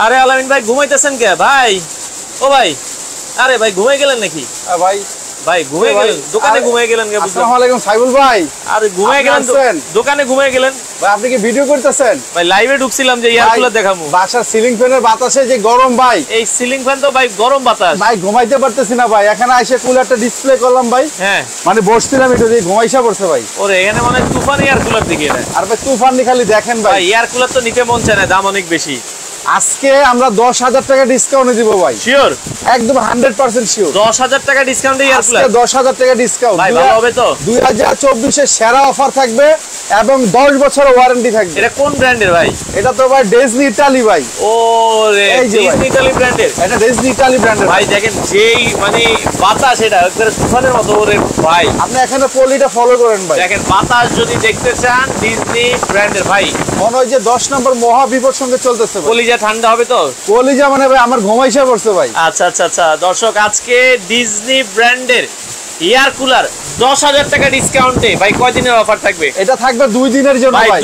আরে আলামিন ভাই ঘুমাইতেছেন কে ভাই? ও ভাই, আরে ভাই ঘুমাই গেলেন নাকি? ভাই ভাই ঘুমাই গেলেন, দোকানে ঘুমাই গেলেন কে? আসসালামু আলাইকুম সাইবুল ভাই। আরে ঘুমাই গেলেন দোকানে ঘুমাই গেলেন ভাই? আপনি কি ভিডিও করতেছেন? ভাই লাইভে ঢুকছিলাম যে এয়ার কুলার দেখামু। বাসার সিলিং ফ্যানের বাতাসে যে গরম ভাই, এই সিলিং ফ্যান তো ভাই গরম বাতাস ভাই ঘুমাইতে পারতেছি না ভাই। এখানে এসে কুলারটা ডিসপ্লে করলাম ভাই, হ্যাঁ মানে বসছিলাম একটু দিয়ে ঘুমাইসা পড়ছে ভাই। ওরে এখানে মানে তুফান এয়ার কুলার দিকে এটা। আর ভাই তুফান খালি দেখেন ভাই, এয়ার কুলার তো নিতে মন চায় না, দাম অনেক বেশি। আজকে আমরা 10,000 টাকা ডিসকাউন্টে দিব ভাই। শিওর? একদম 100% শিওর। 10,000 টাকা ডিসকাউন্টে এয়ার কুলার? 10,000 টাকা ডিসকাউন্ট ভাই ভালো হবে তো? 2024 এর সেরা অফার থাকবে এবং 10 বছরের ওয়ারেন্টি থাকবে। এটা কোন ব্র্যান্ডের ভাই? এটা তো ভাই ডেজনি ইতালি ভাই। ওরে ডেজনি ইতালি ব্র্যান্ডের? এটা ডেজনি ইতালি ব্র্যান্ডের ভাই। দেখেন যেই মানে বাতাস, এটা একবারে তুফানের মতো। ওরে ভাই আপনি এখানে পলিটা ফলো করেন ভাই। দেখেন বাতাস যদি দেখতে চান ডিজনি ব্র্যান্ডের ভাই, মনে হয় যে 10 নম্বর মহা বিপদ সঙ্গে চলতেছে ভাই। কলিজা ঠান্ডা হবে তো? কলিজা মানে ভাই আমার ঘুমাইসা পড়ছে ভাই। আচ্ছা আচ্ছা আচ্ছা দর্শক, আজকে ডিজনি ব্র্যান্ডের এয়ার কুলার 10,000 টাকা ডিসকাউন্টে ভাই। কয়দিনের অফার থাকবে? এটা থাকবে 2 দিনের জন্য ভাই। ভাই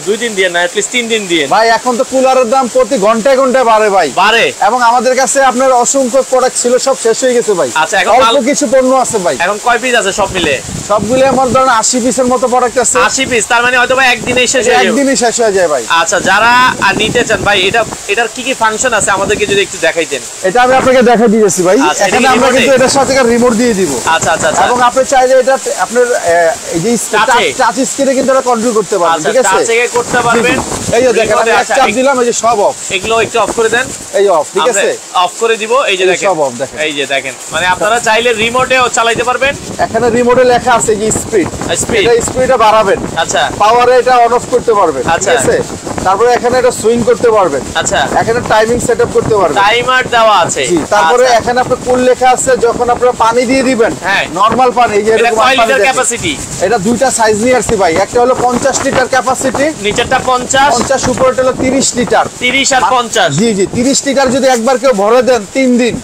2 দিন দিয়ে না, at least 3 দিন দিয়ে ভাই। এখন তো কুলারের দাম প্রতি ঘন্টায় ঘন্টায় বাড়ে ভাই, বাড়ে। এবং আমাদের কাছে আপনার অসংখ্য প্রোডাক্ট ছিল, সব শেষ হয়ে গেছে ভাই। আচ্ছা এখন অল্প কিছু পণ্য আছে ভাই। এখন কয় পিস আছে সব মিলে? সবগুলো আমার ধরেন 80 পিসের মতো প্রোডাক্ট আছে। 80 পিস, তার মানে হয়তো ভাই একদিনেই শেষ হয়ে যাবে। একদিনই শেষ হয়ে যায় ভাই। আচ্ছা যারা নিতে চান ভাই, এটার কি কি ফাংশন আছে আমাদেরকে যদি একটু দেখাইতেন। এটা আমি আপনাকে দেখাই দিয়েছি ভাই। আচ্ছা, এখানে আমরা কিন্তু এটার সাথে রিমোট দিয়ে দিব। আচ্ছা আচ্ছা আচ্ছা। এবং আপনি চাইলে এটা আপনার এই যে টাচ স্ক্রিনে কিন্তু এটা কন্ট্রোল করতে পারবেন, ঠিক আছে? টাচ থেকে করতে পারবেন। এই যে দেখেন আমি এক চাপ দিলাম, এই যে সব অফ। এগুলো একটু অফ করে দেন। এই অফ, ঠিক আছে? অফ করে দিব। এই যে দেখেন সব অফ দেখেন। এই যে দেখেন, মানে আপনারা চাইলে রিমোটেও চালাতে পারবেন। এখানে রিমোটে লেখা আছে যে স্পিড, স্পিড। এটা স্পিডটা বাড়াবেন। আচ্ছা পাওয়ারে এটা অন অফ করতে পারবেন, ঠিক আছে? তারপরে এখানে এটা সুইং করতে পারবেন। আচ্ছা এখানে টাইমিং সেটআপ করতে পারবেন। টাইমার দেওয়া আছে। জি, তারপরে এখানে আপনি কুল লেখা আছে, যখন আপনারা পানি দিয়ে দিবেন, হ্যাঁ নরমাল পানি, এই যে এটা এরকম কয় পানি লিটার দেখেন। ক্যাপাসিটি? এটা দুইটা সাইজ নিয়ে আসছি ভাই। একটা হলো 50 লিটার ক্যাপাসিটি, নিচেরটা 50, 50 উপরটা হলো 30 লিটার। 30 আর 50। জি জি, 30 লিটার যদি একবার কেউ ভরে দেন 3 দিন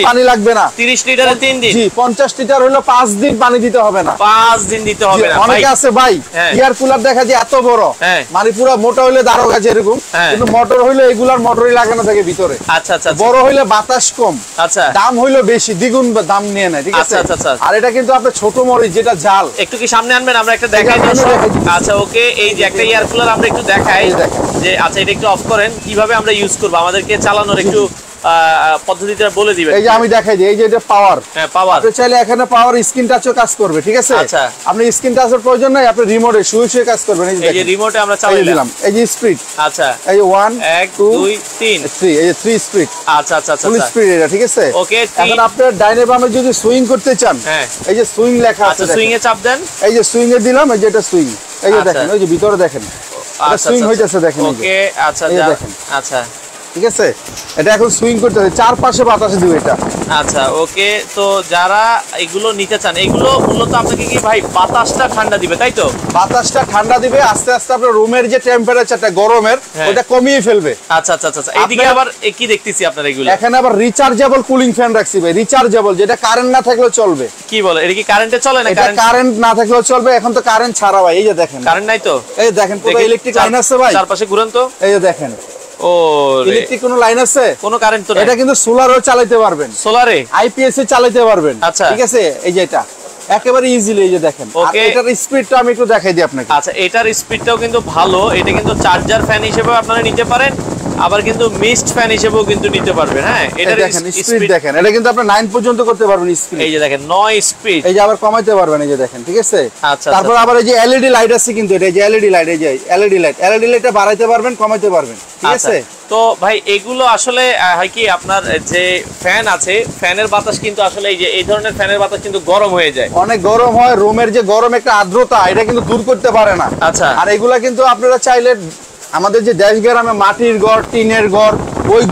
পানি লাগবে না। 30 লিটারে 3 দিন। জি, 50 লিটার হলো 5 দিন পানি দিতে হবে না। 5 দিন দিতে হবে না। অনেকে আছে ভাই এয়ার কুলার দেখা যায় এত বড়, মানে পুরো মোটা হইলে দাঁড়ো গাছ এরকম, কিন্তু মোটর হইলে এগুলার মোটরই লাগানো থাকে ভিতরে। আচ্ছা আচ্ছা। বড় হইলে বাতাস কম, আচ্ছা দাম হইলো বেশি, দ্বিগুণ দাম নিয়ে নেয়, ঠিক আছে? আচ্ছা আচ্ছা। আর এটা কিন্তু আপনার ছোট মরিচ যেটা জাল, একটু কি সামনে আনবেন, আমরা একটা দেখাই দিই। আচ্ছা ওকে, এই যে একটা এয়ার কুলার আমরা একটু দেখাই যে, আচ্ছা এটা একটু অফ করেন, কিভাবে আমরা ইউজ করব আমাদেরকে চালানোর একটু পদ্ধতিটা বলে দিবেন। এই যে আমি দেখাই দিই, এই যে এটা পাওয়ার। হ্যাঁ পাওয়ার। আপনি চাইলে এখানে পাওয়ার স্ক্রিন টাচও কাজ করবে, ঠিক আছে? আচ্ছা আপনি স্ক্রিন টাচের প্রয়োজন নাই, আপনি রিমোটে শুয়ে কাজ করবেন। এই যে রিমোটে আমরা চালিয়ে দিলাম, এই যে স্পিড। আচ্ছা এই যে 1 2 3 3, এই যে 3 স্পিড। আচ্ছা আচ্ছা আচ্ছা, ফুল স্পিড এটা, ঠিক আছে? ওকে। এখন আপনি ডাইনে বামে যদি সুইং করতে চান, হ্যাঁ এই যে সুইং লেখা আছে, সুইং এ চাপ দেন। এই যে সুইং এ দিলাম, এই যে এটা সুইং, এই যে দেখেন, ওই যে ভিতরে দেখেন এটা সুইং হইতাছে, দেখেন। ওকে আচ্ছা দেখেন, আচ্ছা ঠিক আছে? এটা এখন সুইং করতেছে, চারপাশে বাতাসে দিবে এটা। আচ্ছা ওকে। তো যারা এগুলো নিতে চান, এগুলো মূলত আপনাকে কি ভাই বাতাসটা ঠান্ডা দিবে, তাই তো? বাতাসটা ঠান্ডা দিবে, আস্তে আস্তে আপনার রুমের যে টেম্পারেচারটা গরমের ওটা কমিয়ে ফেলবে। আচ্ছা আচ্ছা আচ্ছা। এইদিকে আবার কি দেখতেছি আপনারা এগুলো? এখানে আবার রিচার্জেবল কুলিং ফ্যান রাখছি ভাই, রিচার্জেবল, যেটা কারেন্ট না থাকলেও চলবে। কি বলে, এটা কি কারেন্টে চলে না? এটা কারেন্ট না থাকলেও চলবে, এখন তো কারেন্ট ছাড়া ভাই। এই যে দেখেন, কারেন্ট নাই তো? এই দেখেন পুরো ইলেকট্রিক লাইন আছে ভাই, চারপাশে ঘুরেন তো। এই যে দেখেন, ও ইলেকট্রিক কোন লাইন আছে? কোনো কারেন্ট তো নাই। এটা কিন্তু সোলারও চালাতে পারবেন, সোলারে আইপিএস এ চালাতে পারবেন। আচ্ছা ঠিক আছে, এই যে এটা একেবারে ইজিলি, এই যে দেখেন। আর এটার স্পিডটা আমি একটু দেখাই দিই আপনাকে। আচ্ছা এটার স্পিডটাও কিন্তু ভালো। এটা কিন্তু চার্জার ফ্যান হিসেবে আপনারা নিতে পারেন, আবার কিন্তু মিস্ট ফ্যান হিসেবেও কিন্তু নিতে পারবেন। হ্যাঁ এটা দেখেন স্পিড দেখেন, এটা কিন্তু আপনি 9 পর্যন্ত করতে পারবেন স্পিড। এই যে দেখেন 9 স্পিড। এই যে আবার কমাইতে পারবেন, এই যে দেখেন, ঠিক আছে? আচ্ছা তারপর আবার এই যে এলইডি লাইট আছে কিন্তু, এটা এই যে এলইডি লাইট, এই যে এলইডি লাইটটা বাড়াইতে পারবেন, কমাইতে পারবেন, ঠিক আছে? তো ভাই এগুলো আসলে হয় কি, আপনার যে ফ্যান আছে, ফ্যানের বাতাস কিন্তু আসলে এই ধরনের ফ্যানের বাতাস কিন্তু গরম হয়ে যায়, অনেক গরম হয়। রুমের যে গরম একটা আর্দ্রতা, এটা কিন্তু দূর করতে পারে না। আচ্ছা। আর এগুলা কিন্তু আপনারা চাইলে আমাদের যে দেশ গ্রামে মাটির ঘর, টিনের ঘর,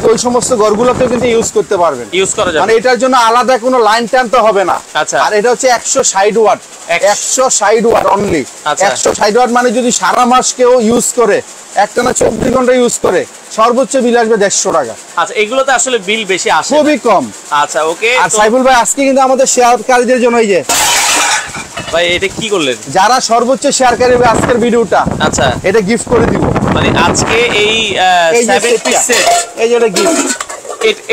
ওই সমস্ত ঘরগুলোতে কিন্তু ইউজ করতে পারবেন, ইউজ করা যাবে। মানে এটার জন্য আলাদা কোনো লাইন টানতে হবে না। আচ্ছা। আর এটা হচ্ছে 160 ওয়াট, 160 ওয়াট অনলি। আচ্ছা। 160 ওয়াট মানে যদি সারা মাস কেউ ইউজ করে একটানা 24 ঘন্টা ইউজ করে সর্বোচ্চ বিল আসবে 150 টাকা। আচ্ছা এগুলোতে আসলে বিল বেশি আসে খুবই কম। আচ্ছা ওকে। আর সাইফুল ভাই আজকে কিন্তু আমাদের শেয়ারকারীদের জন্য এই যে ভাই এটা কি করলেন, যারা সর্বোচ্চ শেয়ারকারী হবে আজকের ভিডিওটা, আচ্ছা এটা গিফট করে দিব। মানে আজকে এই 7 পিস সেট, এই যে এটা গিফট,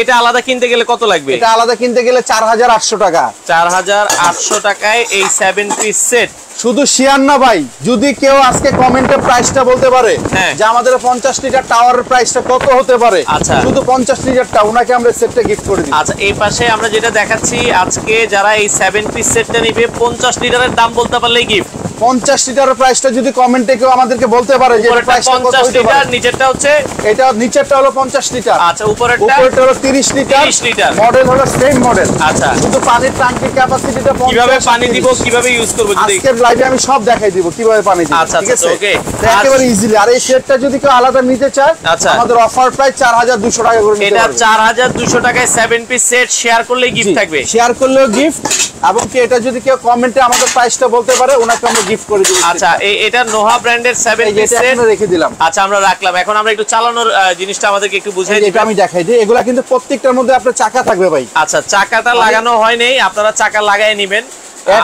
এটা আলাদা কিনতে গেলে কত লাগবে? এটা আলাদা কিনতে গেলে 4800 টাকা। 4800 টাকায় এই 7 পিস সেট। শুধু শেয়ার না ভাই, যদি কেউ আজকে কমেন্টে প্রাইসটা বলতে পারে যে আমাদের 50 লিটার টাওয়ারের প্রাইসটা কত হতে পারে, আচ্ছা শুধু 50 লিটারটা ওনাকে আমরা সেটটা গিফট করে দিই। আচ্ছা এই পাশে আমরা যেটা দেখাচ্ছি আজকে যারা এই 7 পিস সেটটা নেবে 50 লিটারের দাম বলতে পারলেই গিফট। 50 লিটারের প্রাইসটা যদি কমেন্টে কেউ আমাদেরকে বলতে পারে যে প্রাইসটা কত 50 হতে লিটার, পারে, নিচেরটা হচ্ছে এটা নিচেরটা হলো 50 লিটার, আচ্ছা উপরেরটা হলো 30 লিটার, 30 লিটার, মডেল হলো সেম মডেল। আচ্ছা শুধু পানির ট্যাঙ্কির ক্যাপাসিটিটা 50। কিভাবে পানি দিব, কিভাবে ইউজ করব যদি আজকের লাইভে আমি সব দেখাই দিব কিভাবে পানি দিব। আচ্ছা ঠিক আছে ওকে, একেবারে ইজিলি। আর এই সেটটা যদি কেউ আলাদা নিতে চায়, আচ্ছা আমাদের অফার প্রাইস 4200 টাকা করে নিতে এটা পারবে। 4200 টাকায় 7 পিস সেট শেয়ার করলেই গিফট থাকবে। শেয়ার করলেও গিফট, এবং কি এটা যদি কেউ কমেন্টে আমাদের প্রাইসটা বলতে পারে ওনাকে আমরা গিফট করে দিব। আচ্ছা এটা নোহা ব্র্যান্ডের 7 পিস সেট রেখে দিলাম। আচ্ছা আমরা রাখলাম। এখন আমরা একটু চালানোর জিনিসটা আমাদেরকে একটু বুঝিয়ে দিবেন। এটা আমি দেখাই দিই। এগুলা কিন্তু প্রত্যেকটার মধ্যে আপনার চাকা থাকবে ভাই। আচ্ছা চাকাটা লাগানো হয় নাই, আপনারা চাকা লাগায় নেবেন।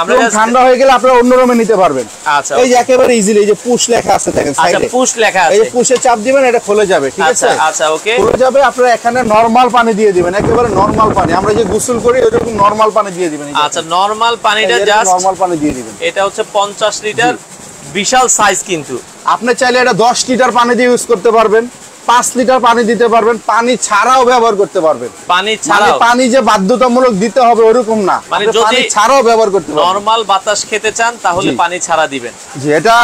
আমরা ঠান্ডা হয়ে গেলে আপনারা অন্য রুমে নিতে পারবেন। আচ্ছা এই যে একেবারে ইজিলি, এই যে পুশ লেখা আছে দেখেন সাইডে। আচ্ছা পুশ লেখা আছে, এই পুশে চাপ দিবেন, এটা খুলে যাবে। ঠিক আছে আচ্ছা ওকে, খুলে যাবে। আপনারা এখানে নরমাল পানি দিয়ে দিবেন, একেবারে নরমাল পানি, আমরা যে গোসল করি ওইরকম নরমাল পানি দিয়ে দিবেন। আচ্ছা নরমাল পানিটা জাস্ট নরমাল পানি দিয়ে দিবেন। এটা হচ্ছে 50 লিটার, বিশাল সাইজ কিন্তু। আপনি চাইলে এটা 10 লিটার পানি দিয়ে ইউজ করতে পারবেন, 5 লিটার পানি দিতে পারবেন, পানি ছাড়াও ব্যবহার করতে পারবেন। পানি ছাড়াও, পানি যে বাধ্যতামূলক দিতে হবে ওরকম না, মানে যদি যদি ছাড়াও ব্যবহার করতে পারবেন। নরমাল বাতাস খেতে চান তাহলে পানি ছাড়া দিবেন। জি এটা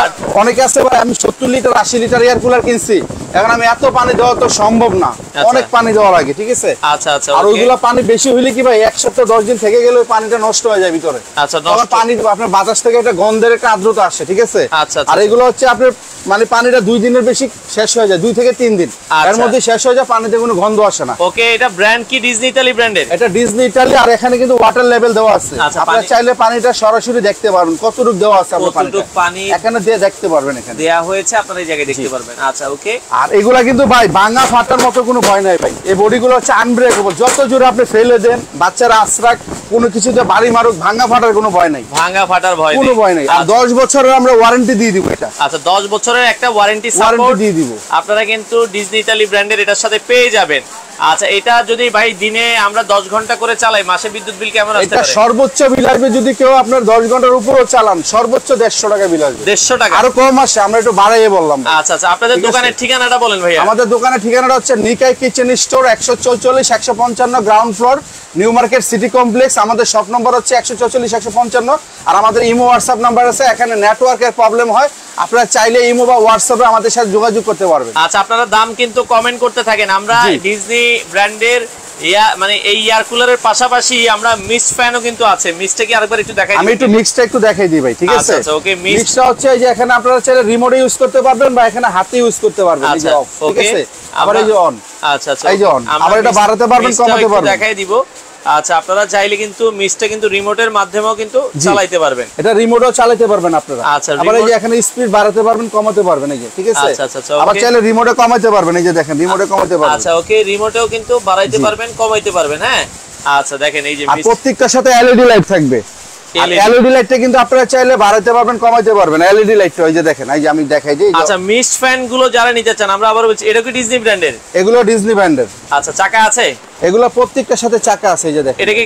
অনেকে আছে ভাই, আমি 70 লিটার 80 লিটার এয়ার কুলার কিনছি, এখন আমি এত পানি দেওয়া তো সম্ভব না, অনেক পানি দেওয়া লাগে। ঠিক আছে আচ্ছা আচ্ছা। আর ওইগুলা পানি বেশি হইলে কি ভাই, এক সপ্তাহ 10 দিন থেকে গেলে ওই পানিটা নষ্ট হয়ে যায় ভিতরে। আচ্ছা পানি আপনার বাতাস থেকে একটা গন্ধের একটা আর্দ্রতা আসে। ঠিক আছে আচ্ছা। আর এগুলো হচ্ছে আপনার মানে পানিটা 2 দিনের বেশি শেষ হয়ে যায়, 2 থেকে 3 দিন এর মধ্যে শেষ হয়ে যায়, পানিতে কোনো গন্ধ আসে না। ওকে এটা ব্র্যান্ড কি? ডিজনি ইতালি ব্র্যান্ডের। এটা ডিজনি ইতালি। আর এখানে কিন্তু ওয়াটার লেভেল দেওয়া আছে, আপনারা চাইলে পানিটা সরাসরি দেখতে পারবেন কতটুকু দেওয়া আছে। আপনারা পানি এখানে দিয়ে দেখতে পারবেন, এখানে দেয়া হয়েছে, আপনারা এই জায়গায় দেখতে পারবেন। আচ্ছা ওকে। আর এগুলা কিন্তু ভাই ভাঙা ফাটার মতো কোনো ভয় নাই ভাই, এই বডিগুলো হচ্ছে আনব্রেকেবল। যত জোরে আপনি ফেলে দেন, বাচ্চারা আশ্রাক কোনো কিছুতে বাড়ি মারুক, ভাঙা ফাটার কোনো ভয় নাই, ভাঙা ফাটার ভয় কোনো ভয় নাই। আর 10 বছরের আমরা ওয়ারেন্টি দিয়ে দিব এটা। আচ্ছা 10 বছরের একটা ওয়ারেন্টি সাপোর্ট দিয়ে দিব আপনারা কিন্তু ডিজনি ইতালি ব্র্যান্ডের এটার সাথে পেয়ে যাবেন। আচ্ছা এটা যদি ভাই দিনে আমরা 10 ঘন্টা করে চালাই, মাসে বিদ্যুৎ বিল কেমন আসতে পারে? এটা সর্বোচ্চ বিল আসবে যদি কেউ আপনার 10 ঘন্টার উপরও চালান, সর্বোচ্চ 150 টাকা বিল আসবে। 150 টাকা, আরো কম আসে, আমরা একটু বাড়াইয়ে বললাম। আচ্ছা আচ্ছা আপনাদের দোকানের ঠিকানাটা বলেন ভাই। আমাদের দোকানের ঠিকানাটা হচ্ছে Nikai kitchen store, 144 155 ground floor, New Market City Complex. আমাদের শপ নম্বর হচ্ছে 144 155। আর আমাদের ইমো হোয়াটসঅ্যাপ নাম্বার আছে। এখানে নেটওয়ার্কের প্রবলেম হয়, আপনারা চাইলে ইমো বা হোয়াটসঅ্যাপে আমাদের সাথে যোগাযোগ করতে পারবেন। আচ্ছা আপনারা দাম কিন্তু কমেন্ট করতে থাকেন। আমরা ডিজনি ব্র্যান্ডের মানে এই এয়ার কুলারের পাশাপাশি আমরা মিস্ট ফ্যানও কিন্তু আছে। মিস্টটা কি আরেকবার একটু দেখাই দিই? আমি একটু মিক্সটা একটু দেখাই দিই ভাই। ঠিক আছে আচ্ছা ওকে। মিক্সটা হচ্ছে এই যে এখানে আপনারা চাইলে রিমোটে ইউজ করতে পারবেন বা এখানে হাতে ইউজ করতে পারবেন। এই যে অফ, ঠিক আছে, আবার এই যে অন। আচ্ছা আচ্ছা এই যে অন, আবার এটা বাড়াতে পারবেন, কমাতে পারবেন, দেখাই দিব। আচ্ছা আপনারা চাইলে কিন্তু মিস্টটা কিন্তু রিমোটের মাধ্যমেও কিন্তু চালাতে পারবেন, এটা রিমোটও চালাতে পারবেন আপনারা। আচ্ছা আবার এই যে এখানে স্পিড বাড়াতে পারবেন, কমাতে পারবেন, এই যে ঠিক আছে। আচ্ছা আচ্ছা আবার চাইলে রিমোটে কমাতে পারবেন, এই যে দেখেন রিমোটে কমাতে পারবেন। আচ্ছা ওকে, রিমোটেও কিন্তু বাড়াইতে পারবেন, কমাইতে পারবেন। হ্যাঁ আচ্ছা দেখেন এই যে আর প্রত্যেকটার সাথে এলইডি লাইট থাকবে। এলইডি লাইটটা কিন্তু আপনারা চাইলে বাড়াতে পারবেন, কমাইতে পারবেন। এলইডি লাইটটা ওই যে দেখেন, এই যে আমি দেখাই দিই। আচ্ছা মিস্ট ফ্যান গুলো যারা নিতে চান, আমরা আবার বলছি এটা কি ডিজনি ব্র্যান্ডের? এগুলো ডিজনি ব্র্যান্ডের। আচ্ছা চাকা আছে? এগুলো প্রত্যেকটার সাথে চাকা আছে, এই যে দেখেন। এটা কি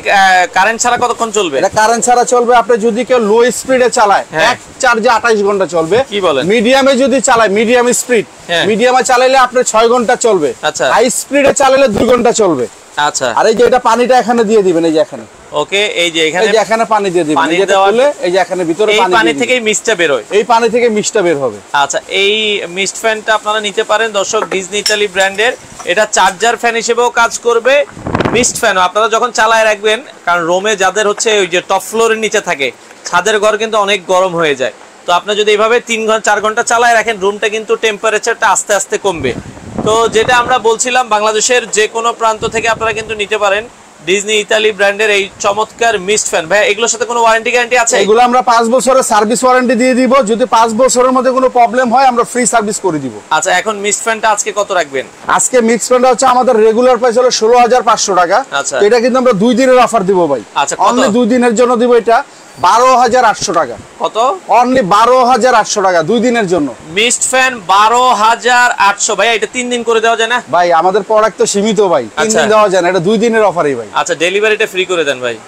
কারেন্ট ছাড়া কতক্ষণ চলবে? এটা কারেন্ট ছাড়া চলবে। আপনি যদি কেউ লো স্পিডে চালায়, এক চার্জে 28 ঘন্টা চলবে। কি বলেন? মিডিয়ামে যদি চালায়, মিডিয়াম স্পিড, মিডিয়ামে চালাইলে আপনার 6 ঘন্টা চলবে। আচ্ছা হাই স্পিডে চালালে 2 ঘন্টা চলবে। আচ্ছা আর এই যে এটা পানিটা এখানে দিয়ে দিবেন, এই যে এখানে। ওকে এই যে এখানে পানি দিয়ে দিবেন, পানি দেওয়ালে এই যে এখানে ভিতরে পানি, এই পানি থেকেই মিস্টটা বের হয়, এই পানি থেকে মিস্টটা বের হবে। আচ্ছা এই মিস্ট ফ্যানটা আপনারা নিতে পারেন দর্শক, ডিজনি ইতালি ব্র্যান্ডের। এটা চার্জার ফ্যান হিসেবেও কাজ করবে, মিস্ট ফ্যানও আপনারা যখন চালায় রাখবেন, কারণ রোমে যাদের হচ্ছে ওই যে টপ ফ্লোরের নিচে থাকে, ছাদের ঘর কিন্তু অনেক গরম হয়ে যায়। তো আপনি যদি এইভাবে 3 ঘন্টা 4 ঘন্টা চালায় রাখেন, রুমটা কিন্তু টেম্পারেচারটা আস্তে আস্তে কমবে। তো যেটা আমরা বলছিলাম, বাংলাদেশের যে কোনো প্রান্ত থেকে আপনারা কিন্তু নিতে পারেন ডিজনি ইতালি ব্র্যান্ডের এই চমৎকার মিস্ট ফ্যান ভাই, এগুলোর সাথে কোনো ওয়ারেন্টি গ্যারান্টি আছে? এগুলো আমরা 5 বছরের সার্ভিস ওয়ারেন্টি দিয়ে দিব। যদি 5 বছরের মধ্যে কোনো প্রবলেম হয় আমরা ফ্রি সার্ভিস করে দিব। আচ্ছা, এখন মিস্ট ফ্যানটা আজকে কত রাখবেন? আজকে মিক্স ফ্যানটা হচ্ছে আমাদের রেগুলার প্রাইস হলো 16500 টাকা। আচ্ছা, তো এটা কিন্তু আমরা 2 দিনের অফার দিব ভাই। আচ্ছা, অনলি 2 দিনের জন্য দিব এটা 12800 টাকা। কত? অনলি 12800 টাকা 2 দিনের জন্য। মিস্ট ফ্যান 12800 ভাই, এটা 3 দিন করে দেওয়া যায় না? ভাই আমাদের প্রোডাক্ট তো সীমিত ভাই, 3 দিন দেওয়া যায় না, এটা 2 দিনের অফারই ভাই। আচ্ছা, ডেলিভারিটা ফ্রি করে দেন ভাই।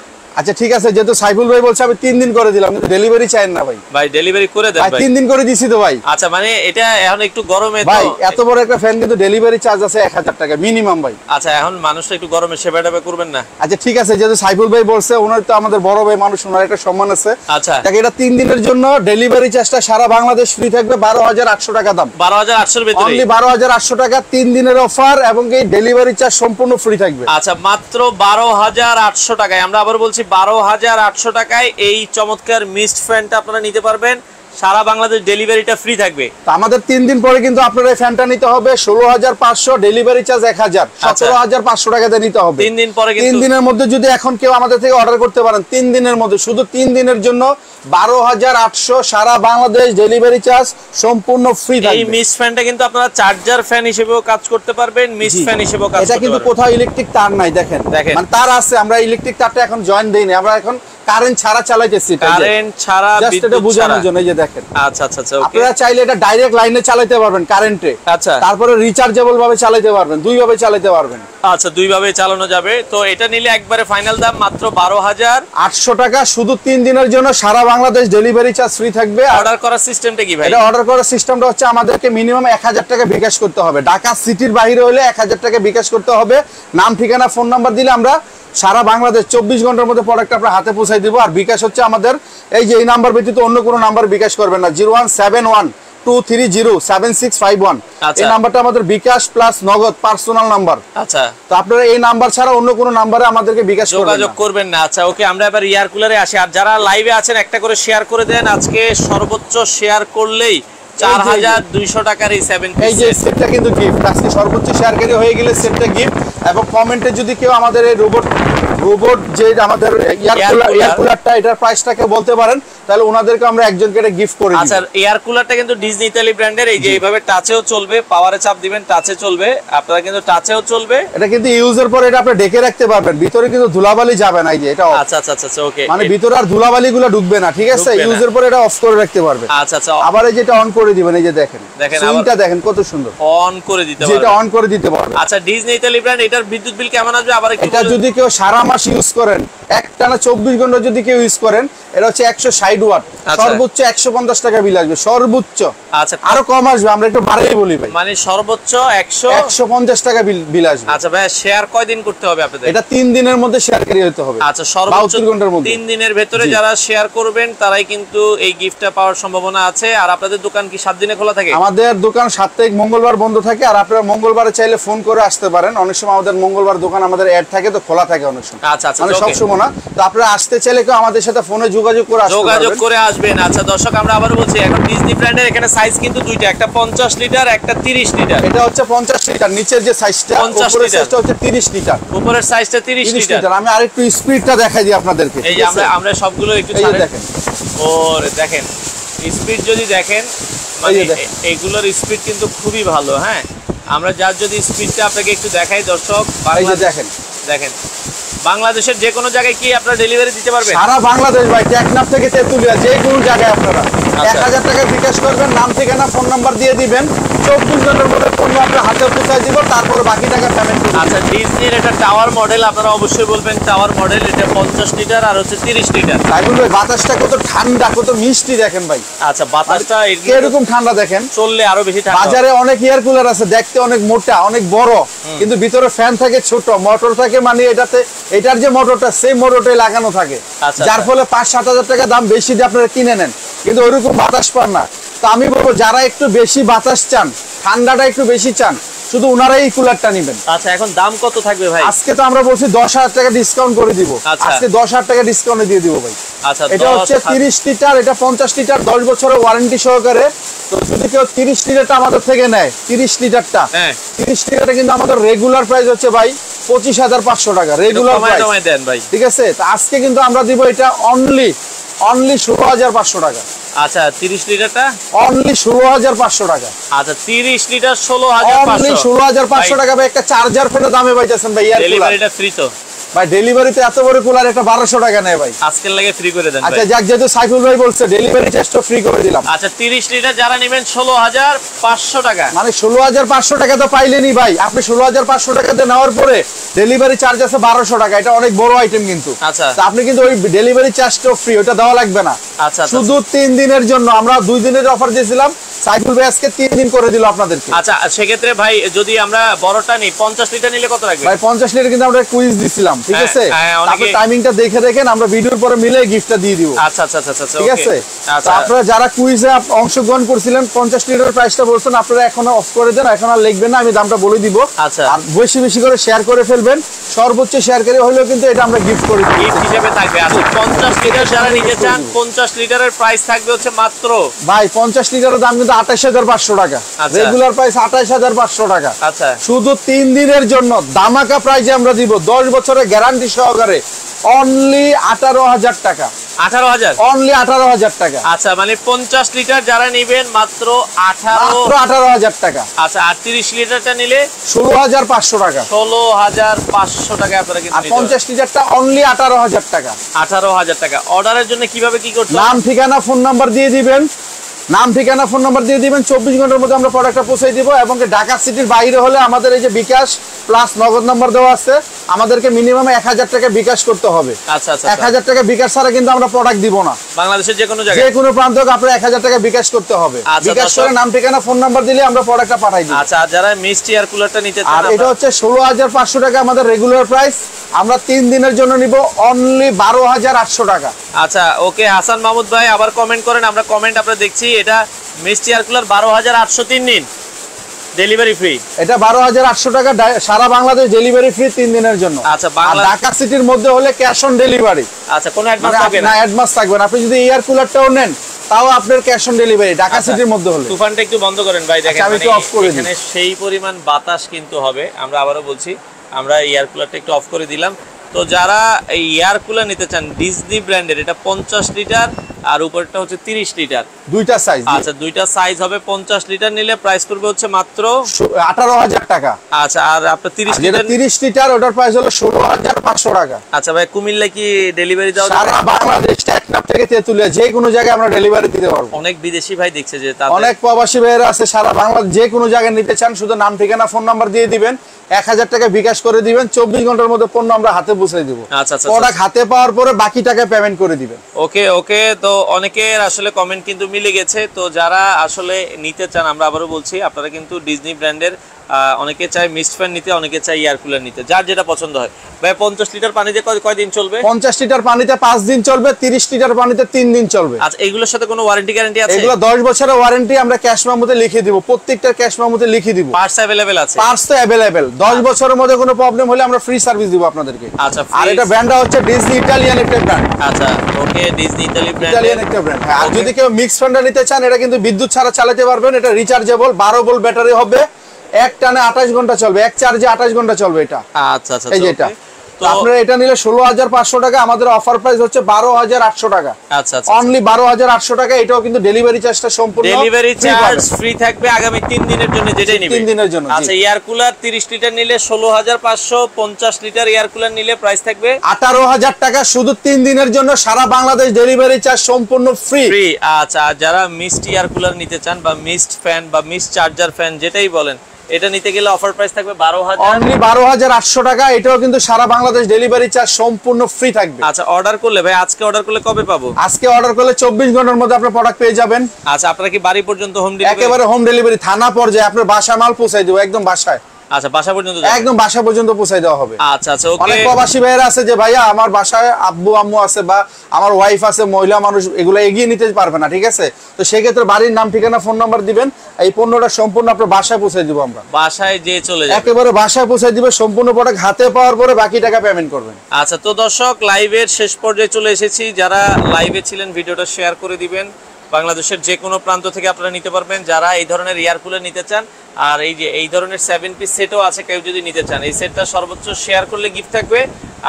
আচ্ছা ঠিক আছে, যেহেতু সাইফুল ভাই বলছে আমি 3 দিন করে দিলাম, কিন্তু ডেলিভারি চাই না ভাই। ভাই ডেলিভারি করে দেন ভাই। 3 দিন করে দিছি তো ভাই। আচ্ছা, মানে এটা এখন একটু গরমে তো ভাই এত বড় একটা ফ্যান কিন্তু ডেলিভারি চার্জ আছে 1000 টাকা মিনিমাম ভাই। আচ্ছা, এখন মানুষটা একটু গরমে সেবা টেবা করবেন না? আচ্ছা ঠিক আছে, যেহেতু সাইফুল ভাই বলছে, ওনার তো আমাদের বড় ভাই মানুষ, ওনার একটা সম্মান আছে। আচ্ছা, তাকে এটা 3 দিনের জন্য ডেলিভারি চার্জটা সারা বাংলাদেশ ফ্রি থাকবে 12800 টাকা দাম। 12800 এর ভিতরে অনলি 12800 টাকা 3 দিনের অফার, এবং এই ডেলিভারি চার্জ সম্পূর্ণ ফ্রি থাকবে। আচ্ছা, মাত্র 12800 টাকায়, আমরা আবার বলছি 12800 টাকায় এই চমৎকার মিস্ট ফ্যানটা আপনারা নিতে পারবেন। সারা বাংলাদেশ ডেলিভারিটা ফ্রি থাকবে। তো আমাদের 3 দিন পরে কিন্তু আপনারা এই ফ্যানটা নিতে হবে 16500, ডেলিভারি চার্জ 1000, 17500 টাকাতে নিতে হবে 3 দিন পরে। 3 দিনের মধ্যে যদি এখন কেউ আমাদের থেকে অর্ডার করতে পারেন, 3 দিনের মধ্যে, শুধু 3 দিনের জন্য 12800, সারা বাংলাদেশ ডেলিভারি চার্জ সম্পূর্ণ ফ্রি থাকবে। এই মিস্ট ফ্যানটা কিন্তু আপনারা চার্জার ফ্যান হিসেবেও কাজ করতে পারবেন, মিস্ট ফ্যান হিসেবেও কাজ করতে এটা পারবেন। কিন্তু কোথাও ইলেকট্রিক তার নাই, দেখেন মানে তার আছে, আমরা ইলেকট্রিক তারটা এখন জয়েন দেইনি, আমরা এখন কারেন্ট ছাড়া চালাইতেছি। কারেন্ট ছাড়া, জাস্ট এটা বোঝানোর জন্য, এই যে দেখেন। আচ্ছা আচ্ছা আচ্ছা, ওকে। আপনারা চাইলে এটা ডাইরেক্ট লাইনে চালাতে পারবেন কারেন্টে। আচ্ছা, তারপরে রিচার্জেবল ভাবে চালাতে পারবেন, 2 ভাবে চালাতে পারবেন। আচ্ছা, 2 ভাবে চালানো যাবে। তো এটা নিলে একবারে ফাইনাল দাম মাত্র 12800 টাকা, শুধু 3 দিনের জন্য সারা বাংলাদেশ ডেলিভারি চার্জ ফ্রি থাকবে। অর্ডার করার সিস্টেমটা কি ভাই? এটা অর্ডার করার সিস্টেমটা হচ্ছে আমাদেরকে মিনিমাম 1000 টাকা বিকাশ করতে হবে। ঢাকা সিটির বাইরে হলে 1000 টাকা বিকাশ করতে হবে। নাম, ঠিকানা, ফোন নাম্বার দিলে আমরা সারা বাংলাদেশ 24 ঘন্টার মধ্যে প্রোডাক্ট আপনার হাতে পৌঁছাই দিব। আর বিকাশ হচ্ছে আমাদের এই যে এই নাম্বার ব্যতীত অন্য কোনো নাম্বার বিকাশ করবেন না, 0171230761। এই নাম্বারটা আমাদের বিকাশ প্লাস নগদ পার্সোনাল নাম্বার। আচ্ছা, তো আপনারা এই নাম্বার ছাড়া অন্য কোনো নাম্বারে আমাদেরকে বিকাশ যোগাযোগ করবেন না। আচ্ছা, ওকে, আমরা এবার এয়ার কুলারে আসি। আর যারা লাইভে আছেন একটা করে শেয়ার করে দেন। আজকে সর্বোচ্চ শেয়ার করলেই 4200 টাকার এই 7 পিস, এই যে সেটটা কিন্তু গিফট। আজকে সর্বোচ্চ শেয়ারকারী হয়ে গেলে সেটটা গিফট। এবং কমেন্টে যদি কেউ আমাদের এই রোবট যে আমাদের এয়ার কুলারটা, এটার প্রাইসটাকে বলতে পারেন, তাহলে ওনাদেরকে আমরা একজনকে এটা গিফট করে দিই। আচ্ছা, এয়ার কুলারটা কিন্তু ডিজনি ইতালি ব্র্যান্ডের। এই যে এইভাবে টাচেও চলবে, পাওয়ারে চাপ দিবেন টাচে চলবে, আপনারা কিন্তু টাচেও চলবে। এটা কিন্তু ইউজের পরে এটা আপনি ঢেকে রাখতে পারবেন, ভিতরে কিন্তু ধুলাবালি যাবে না। এই যে এটা আচ্ছা আচ্ছা আচ্ছা, ওকে, মানে ভিতরে আর ধুলাবালিগুলো ঢুকবে না, ঠিক আছে? ইউজের পরে এটা অফ করে রাখতে পারবেন। আচ্ছা আচ্ছা, আবার এই যেটা অন করে দিবেন, এই যে দেখেন সুইংটা দেখেন কত সুন্দর, অন করে দিতে পারবেন, যেটা অন করে দিতে পারবেন। আচ্ছা, ডিজনি ইতালি ব্র্যান্ড, এটার বিদ্যুৎ বিল কেমন আসবে আবার একটু? এটা যদি কেউ সারা মাস ইউজ করেন, একটানা 24 ঘন্টা যদি কেউ ইউজ করেন, এটা হচ্ছে 160 ওয়াট, সর্বোচ্চ 150 টাকা বিল আসবে, সর্বোচ্চ। আচ্ছা, আরো কম আসবে, আমরা একটু বাড়াই বলি ভাই, মানে সর্বোচ্চ 150 টাকা বিল আসবে। আচ্ছা ভাই, শেয়ার কয়দিন করতে হবে আপনাদের? এটা 3 দিনের মধ্যে শেয়ারকারী হতে হবে। আচ্ছা, সর্বোচ্চ 72 ঘন্টার মধ্যে, 3 দিনের ভেতরে যারা শেয়ার করবেন তারাই কিন্তু এই গিফটটা পাওয়ার সম্ভাবনা আছে। আর আপনাদের দোকান কি 7 দিনে খোলা থাকে? আমাদের দোকান সাপ্তাহিক মঙ্গলবার বন্ধ থাকে। আর আপনারা মঙ্গলবারে চাইলে ফোন করে আসতে পারেন। অনেক সময় আমাদের মঙ্গলবার দোকান আমাদের অ্যাড থাকে, তো খোলা থাকে অনেক সময়। আচ্ছা আচ্ছা, মানে সব সময় না। তো আপনারা আসতে চাইলে কেউ আমাদের সাথে ফোনে যোগাযোগ করে আসবেন। আচ্ছা দর্শক, আমরা আবার বলছি, এখন ডিজনি ব্র্যান্ডের এখানে সাইজ কিন্তু দুইটা, একটা 50 লিটার, একটা 30 লিটার। এটা হচ্ছে 50 লিটার, নিচের যে সাইজটা, উপরের সাইজটা হচ্ছে 30 লিটার। উপরের সাইজটা 30 লিটার। আমি আরেকটু স্পিডটা দেখাই দিই আপনাদেরকে। এই যে আমরা সবগুলো একটু দেখেন, ওরে দেখেন স্পিড, যদি দেখেন মানে এইগুলোর স্পিড কিন্তু খুবই ভালো। হ্যাঁ, আমরা যার যদি স্পিডটা আপনাকে একটু দেখাই দর্শক, দেখেন বাংলাদেশের যে কোনো জায়গায় কি আপনারা ডেলিভারি দিতে পারবেন? সারা বাংলাদেশ ভাই, টেকনাফ থেকে তেতুলিয়া, যে কোনো জায়গায় আপনারা 1000 টাকা বিকাশ করবেন, নাম, ঠিকানা, ফোন নাম্বার দিয়ে দিবেন, 24 ঘন্টার মধ্যে পণ্য আপনার হাতে পৌঁছায় দিব, তারপরে বাকি টাকা পেমেন্ট করবেন। আচ্ছা, ডিজনির এটা টাওয়ার মডেল, আপনারা অবশ্যই বলবেন টাওয়ার মডেল। এটা 50 লিটার আর হচ্ছে 30 লিটার। সাইবুল ভাই, বাতাসটা কত ঠান্ডা, কত মিষ্টি দেখেন ভাই। আচ্ছা, বাতাসটা এরকম ঠান্ডা দেখেন, চললে আরো বেশি ঠান্ডা। বাজারে অনেক এয়ার কুলার আছে, দেখতে অনেক মোটা, অনেক বড়, কিন্তু ভিতরে ফ্যান থাকে ছোট, মোটর থাকে, মানে এটার যে মোটরটা সেই মোটরটাই লাগানো থাকে, যার ফলে 5-7 হাজার টাকা দাম বেশি দিয়ে আপনারা কিনে নেন, কিন্তু ওইরকম বাতাস পান না। তো আমি বলবো, যারা একটু বেশি বাতাস চান, ঠান্ডাটা একটু বেশি চান, শুধু ওনারাই এই কুলারটা নেবেন। আচ্ছা, এখন দাম কত থাকবে ভাই? আজকে তো আমরা বলছি 10,000 টাকা ডিসকাউন্ট করে দিব। আজকে 10,000 টাকা ডিসকাউন্টে দিয়ে দিব ভাই। আচ্ছা, এটা হচ্ছে 30 লিটার, এটা 50 লিটার, 10 বছরের ওয়ারেন্টি সহকারে। তো যদি কেউ 30 লিটারটা আমাদের থেকে নেয়, 30 লিটারটা 30 লিটারটা কিন্তু আমাদের রেগুলার প্রাইস হচ্ছে ভাই 25,500 টাকা রেগুলার প্রাইস দেন ভাই। ঠিক আছে, তো আজকে কিন্তু আমরা দিব এটা অনলি 16,500 টাকা। আচ্ছা 30 লিটারটা অনলি 16,500 টাকা। আচ্ছা 30 লিটার 16,500, অনলি 16,500 টাকা ভাই। একটা চার্জার ফোনের দামে পাইতেছেন ভাই। ডেলিভারিটা ফ্রি তো ভাই? ডেলিভারিতে এত বড় কুলার একটা 1200 টাকা নেয় ভাই। আজকের লাগে ফ্রি করে দেন ভাই। আচ্ছা যাক, যেহেতু সাইফুল ভাই বলছে ডেলিভারি চার্জটা ফ্রি করে দিলাম। আচ্ছা 30 লিটার যারা নেবেন 16,500 টাকা। মানে 16,500 টাকা তো পাইলেনই ভাই। আপনি 16,500 টাকাতে নেওয়ার পরে ডেলিভারি চার্জ আছে 1200 টাকা। এটা অনেক বড় আইটেম কিন্তু। আচ্ছা তো আপনি কিন্তু ওই ডেলিভারি চার্জটাও ফ্রি, ওটা দেওয়া লাগবে না। আচ্ছা শুধু 3 দিনের জন্য। আমরা 2 দিনের অফার দিয়েছিলাম, সাইফুল ভাই আজকে 3 দিন করে দিল আপনাদেরকে। আচ্ছা সেক্ষেত্রে ভাই যদি আমরা বড়টা নিই 50 লিটার নিলে কত রাখবেন ভাই? 50 লিটার কিন্তু আমরা কুইজ দিছিলাম, ঠিক আছে? আপনি টাইমিংটা দেখে দেখেন, আমরা ভিডিওর পরে মিলে গিফটটা দিয়ে দিব। আচ্ছা আচ্ছা আচ্ছা ঠিক আছে। তো আপনারা যারা কুইজে অংশগ্রহণ করছিলেন 50 লিটার প্রাইসটা বলছেন, আপনারা এখন অফ করে দেন, এখন আর লিখবেন না, আমি দামটা বলে দিব। আচ্ছা আর বেশি বেশি করে শেয়ার করে ফেলবেন। সর্বোচ্চ শেয়ারকারী হলেও কিন্তু এটা আমরা গিফট করে দিব, গিফট হিসেবে থাকবে। আচ্ছা 50 লিটার যারা নিতে চান 50 লিটারের প্রাইস থাকবে হচ্ছে মাত্র ভাই 50 লিটারের দাম কিন্তু 28,500 টাকা। রেগুলার প্রাইস 28,500 টাকা। আচ্ছা শুধু 3 দিনের জন্য দামাকা প্রাইসে আমরা দিব 10 বছরের গ্যারান্টি সহকারে অনলি 18,000 টাকা। 18,000 অনলি 18,000 টাকা। আচ্ছা মানে 50 লিটার যারা নেবেন মাত্র 18,000 টাকা। আচ্ছা আর 30 লিটারটা নিলে 16,500 টাকা। 16,500 টাকা আপনারা কিন্তু। আর 50 লিটারটা অনলি 18,000 টাকা। 18,000 টাকা। অর্ডারের জন্য কিভাবে কি করতে হবে? নাম ঠিকানা ফোন নাম্বার দিয়ে দিবেন। নাম ঠিকানা ফোন নাম্বার দিয়ে দিবেন। 24 ঘন্টার মধ্যে আমরা প্রোডাক্টটা পৌঁছে দিব। এবং ঢাকা সিটির বাইরে হলে আমাদের এই যে বিকাশ প্লাস নগদ নাম্বার দেওয়া আছে, আমাদেরকে মিনিমাম 1,000 টাকা বিকাশ করতে হবে। আচ্ছা আচ্ছা 1,000 টাকা বিকাশ ছাড়া কিন্তু আমরা প্রোডাক্ট দিব না। বাংলাদেশের যে কোনো যে জায়গায় কোনো প্রান্ত থেকে আপনার 1,000 টাকা বিকাশ করতে হবে। আচ্ছা, বিকাশ করে নাম ঠিকানা ফোন নাম্বার দিলে আমরা প্রোডাক্টটা পাঠাই দিই। আচ্ছা আর যারা মিষ্টি এয়ার কুলারটা নিতে চান, আর এটা হচ্ছে 16,500 টাকা আমাদের রেগুলার প্রাইস। আমরা 3 দিনের জন্য নিব অনলি 12,800 টাকা। আচ্ছা ওকে হাসান মাহমুদ ভাই আবার কমেন্ট করেন, আমরা কমেন্ট আপনারা দেখছি। এটা মিষ্টি এয়ার কুলার 12,800 3 দিন ডেলিভারি ফ্রি। এটা 12,800 টাকা সারা বাংলাদেশ ডেলিভারি ফ্রি 3 দিনের জন্য। আচ্ছা আর ঢাকা সিটির মধ্যে হলে ক্যাশ অন ডেলিভারি। আচ্ছা কোনো অ্যাডভান্স থাকবে না? অ্যাডভান্স থাকবে না। আপনি যদি এয়ার কুলারটাও নেন তাও আপনার ক্যাশ অন ডেলিভারি ঢাকা সিটির মধ্যে হলে। তুফানটা একটু বন্ধ করেন ভাই, দেখেন আমি একটু অফ করে দিই। এখানে সেই পরিমাণ বাতাস কিন্তু হবে। আমরা আবারও বলছি, আমরা এয়ার কুলারটা একটু অফ করে দিলাম। তো যারা এই এয়ার কুলার নিতে চান ডিজনি ব্র্যান্ডের, এটা 50 লিটার আর উপরটা হচ্ছে 30 লিটার, দুইটা সাইজ। আচ্ছা দুইটা সাইজ হবে। 50 লিটার নিলে প্রাইস পড়বে হচ্ছে মাত্র 18,000 টাকা। আচ্ছা আর আপনার 30 যেটা লিটার 30 লিটার ওটার প্রাইস হলো 16,500 টাকা। আচ্ছা ভাই কুমিল্লা কি ডেলিভারি দাও? সারা বাংলাদেশ টেকনাফ থেকে তেতুলিয়া যে কোনো জায়গায় আমরা ডেলিভারি দিতে পারবো। অনেক বিদেশি ভাই দেখছে যে তাদের অনেক প্রবাসী ভাইয়েরা আছে সারা বাংলাদেশ যে কোনো জায়গায় নিতে চান, শুধু নাম ঠিকানা ফোন নাম্বার দিয়ে দিবেন, 1,000 টাকা বিকাশ করে দিবেন। 24 ঘন্টার মধ্যে পণ্য আমরা হাতে পৌঁছে দিব। আচ্ছা আচ্ছা প্রোডাক্ট হাতে পাওয়ার পরে বাকি টাকা পেমেন্ট করে দিবেন। ওকে ওকে। তো অনেকের আসলে কমেন্ট কিন্তু মিলে গেছে। তো যারা আসলে নিতে চান, আমরা আবারও বলছি, আপনারা কিন্তু ডিজনি ব্র্যান্ডের অনেকে চাই মিস্ট ফ্যান নিতে, অনেকে চাই এয়ার কুলার নিতে, যার যেটা পছন্দ হয়। ভাই 50 লিটার পানিতে কয়দিন চলবে? 50 লিটার পানিতে 5 দিন চলবে, 30 লিটার পানিতে 3 দিন চলবে। আচ্ছা এগুলোর সাথে কোনো ওয়ারেন্টি গ্যারান্টি আছে? এগুলো 10 বছরের ওয়ারেন্টি আমরা ক্যাশ মেমোতে লিখে দিব। প্রত্যেকটার ক্যাশ মেমোতে লিখে দিব। পার্টস अवेलेबल আছে? পার্টস তো अवेलेबल। 10 বছরের মধ্যে কোনো প্রবলেম হলে আমরা ফ্রি সার্ভিস দিব আপনাদেরকে। আচ্ছা আর এটা ব্র্যান্ডটা হচ্ছে ডিজনি ইতালিয়ান একটা ব্র্যান্ড। আচ্ছা ওকে ডিজনি ইতালিয়ান একটা ব্র্যান্ড। আর যদি কেউ মিক্স ফ্যানটা নিতে চান, এটা কিন্তু বিদ্যুৎ ছাড়া চালাতে পারবেন। এটা রিচার্জেবল 12 ভোল্ট ব্যাটারি হবে, এক টানে 28 ঘন্টা চলবে, এক চার্জে 28 ঘন্টা চলবে এটা। আচ্ছা আচ্ছা এই যে এটা। তো আপনারা এটা নিলে 16,500 টাকা। আমাদের অফার প্রাইস হচ্ছে 12,800 টাকা। আচ্ছা আচ্ছা অনলি 12,800 টাকা। এটাও কিন্তু ডেলিভারি চার্জটা সম্পূর্ণ ডেলিভারি চার্জ ফ্রি থাকবে আগামী 3 দিনের জন্য, যেটাই নেবে 3 দিনের জন্য। আচ্ছা এয়ার কুলার 30 লিটার নিলে 16,500, 50 লিটার এয়ার কুলার নিলে প্রাইস থাকবে 18,000 টাকা শুধু 3 দিনের জন্য। সারা বাংলাদেশ ডেলিভারি চার্জ সম্পূর্ণ ফ্রি। ফ্রি। আচ্ছা যারা মিস্ট এয়ার কুলার নিতে চান বা মিস্ট ফ্যান বা মিস্ট চার্জার ফ্যান যেটাই বলেন, এটা নিতে গেলে অফার প্রাইস থাকবে 12,000, অনলি 12,800 টাকা। এটাও কিন্তু সারা বাংলাদেশ ডেলিভারি চার্জ সম্পূর্ণ ফ্রি থাকবে। আচ্ছা অর্ডার করলে ভাই, আজকে অর্ডার করলে কবে পাবো? আজকে অর্ডার করলে 24 ঘন্টার মধ্যে আপনার প্রোডাক্ট পেয়ে যাবেন। আচ্ছা আপনারা কি বাড়ি পর্যন্ত হোম ডেলিভারি? একেবারে হোম ডেলিভারি, থানা পর্যায়ে আপনার বাসা মাল পৌঁছাই দেব, একদম বাসায়। আচ্ছা বাসা পর্যন্ত একদম বাসা পর্যন্ত পৌঁছাই দেওয়া হবে। আচ্ছা আচ্ছা ওকে। অনেক প্রবাসী ভাইয়েরা আছে যে ভাইয়া আমার বাসায় আব্বু আম্মু আছে বা আমার ওয়াইফ আছে, মহিলা মানুষ, এগুলো এগিয়ে নিতে পারবে না, ঠিক আছে? তো সেক্ষেত্রে বাড়ির নাম ঠিকানা ফোন নাম্বার দিবেন, এই পণ্যটা সম্পূর্ণ আপনার বাসায় পৌঁছাই দিব আমরা। বাসায় যে চলে যাবে, একেবারে বাসায় পৌঁছাই দিবে, সম্পূর্ণ প্রোডাক্ট হাতে পাওয়ার পরে বাকি টাকা পেমেন্ট করবেন। আচ্ছা তো দর্শক লাইভের শেষ পর্যায়ে চলে এসেছি। যারা লাইভে ছিলেন ভিডিওটা শেয়ার করে দিবেন, বাংলাদেশের যে কোনো প্রান্ত থেকে আপনারা নিতে পারবেন। যারা এই ধরনের এয়ার কুলার নিতে চান, আর এই যে এই ধরনের 7 পিস সেটও আছে, কেউ যদি নিতে চান এই সেটটা সর্বোচ্চ শেয়ার করলে গিফট থাকবে,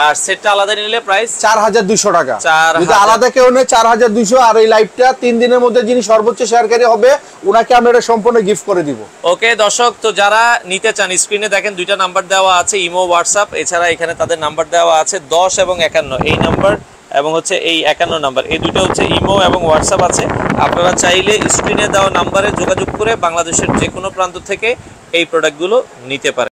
আর সেটটা আলাদা নিলে প্রাইস 4200 টাকা। 4000 যদি আলাদা কেউ নেয় 4200, আর এই লাইভটা 3 দিনের মধ্যে যিনি সর্বোচ্চ শেয়ারকারী হবে ওনাকে আমরা এটা সম্পূর্ণ গিফট করে দিব। ওকে দর্শক, তো যারা নিতে চান স্ক্রিনে দেখেন দুইটা নাম্বার দেওয়া আছে, ইমো হোয়াটসঅ্যাপ, এছাড়া এখানে তাদের নাম্বার দেওয়া আছে 10 এবং 51, এই নাম্বার এবং হচ্ছে এই 51 নাম্বার, এই দুটো হচ্ছে ইমো এবং হোয়াটসঅ্যাপ আছে। আপনারা চাইলে স্ক্রিনে দেওয়া নাম্বারে যোগাযোগ করে বাংলাদেশের যে কোনো প্রান্ত থেকে এই প্রোডাক্টগুলো নিতে পারেন।